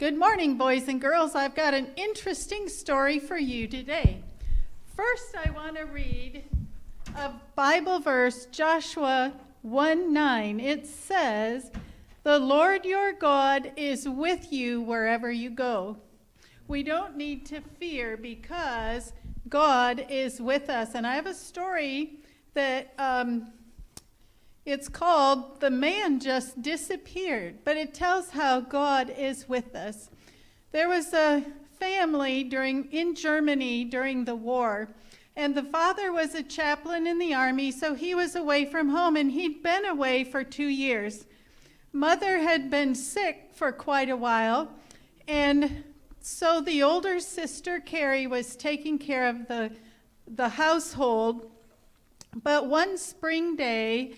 Good morning, boys and girls. I've got an interesting story for you today. First, I want to read a Bible verse, Joshua 1:9. It says, "The Lord your God is with you wherever you go." We don't need to fear because God is with us. And I have a story that it's called "The Man Just Disappeared," but it tells how God is with us. There was a family in Germany during the war, and the father was a chaplain in the army, so he was away from home, and he'd been away for 2 years. Mother had been sick for quite a while, and so the older sister, Carrie, was taking care of the household. But one spring day,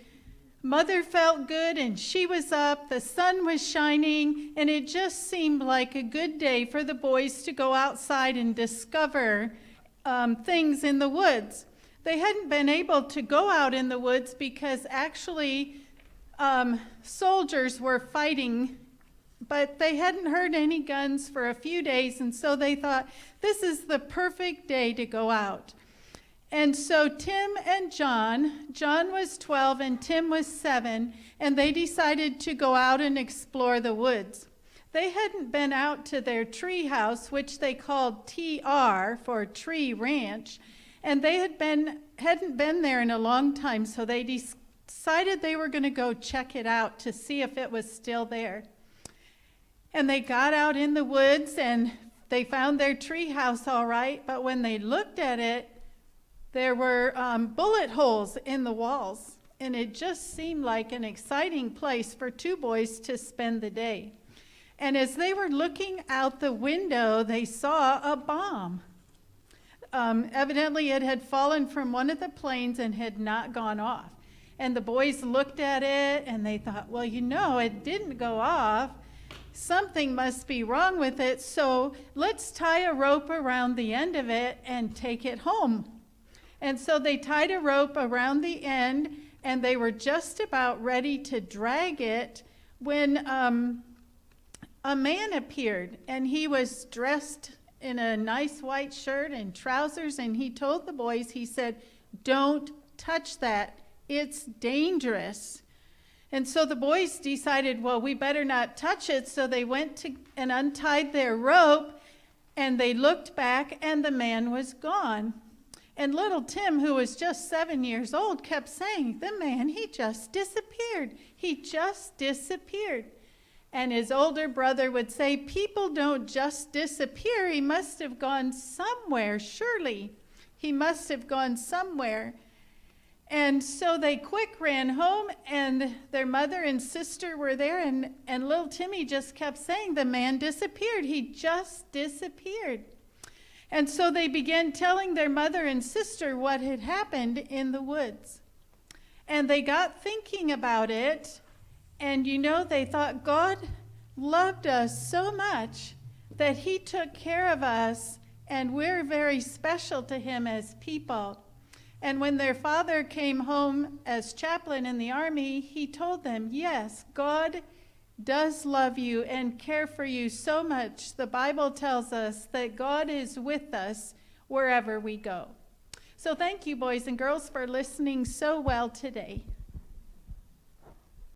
Mother felt good and she was up, the sun was shining, and it just seemed like a good day for the boys to go outside and discover things in the woods. They hadn't been able to go out in the woods because actually soldiers were fighting, but they hadn't heard any guns for a few days, and so they thought, this is the perfect day to go out. And so Tim and John was 12 and Tim was 7, and they decided to go out and explore the woods. They hadn't been out to their tree house, which they called TR for Tree Ranch, and they hadn't been there in a long time, so they decided they were going to go check it out to see if it was still there. And they got out in the woods and they found their tree house all right, but when they looked at it, there were bullet holes in the walls, and it just seemed like an exciting place for two boys to spend the day. And as they were looking out the window, they saw a bomb. Evidently, it had fallen from one of the planes and had not gone off. And the boys looked at it, and they thought, well, it didn't go off. Something must be wrong with it, so let's tie a rope around the end of it and take it home. And so they tied a rope around the end, and they were just about ready to drag it when a man appeared, and he was dressed in a nice white shirt and trousers, and he told the boys, he said, "Don't touch that. It's dangerous." And so the boys decided, well, we better not touch it, so they went and untied their rope, and they looked back, and the man was gone. And little Tim, who was just 7 years old, kept saying, the man, he just disappeared. He just disappeared. And his older brother would say, people don't just disappear. He must have gone somewhere, surely. He must have gone somewhere. And so they quick ran home, and their mother and sister were there, and little Timmy just kept saying, the man disappeared. He just disappeared. And so they began telling their mother and sister what had happened in the woods. And they got thinking about it, and they thought God loved us so much that he took care of us, and we're very special to him as people. And when their father came home as chaplain in the army, he told them, yes, God does love you and care for you so much. The Bible tells us that God is with us wherever we go. So thank you, boys and girls, for listening so well today.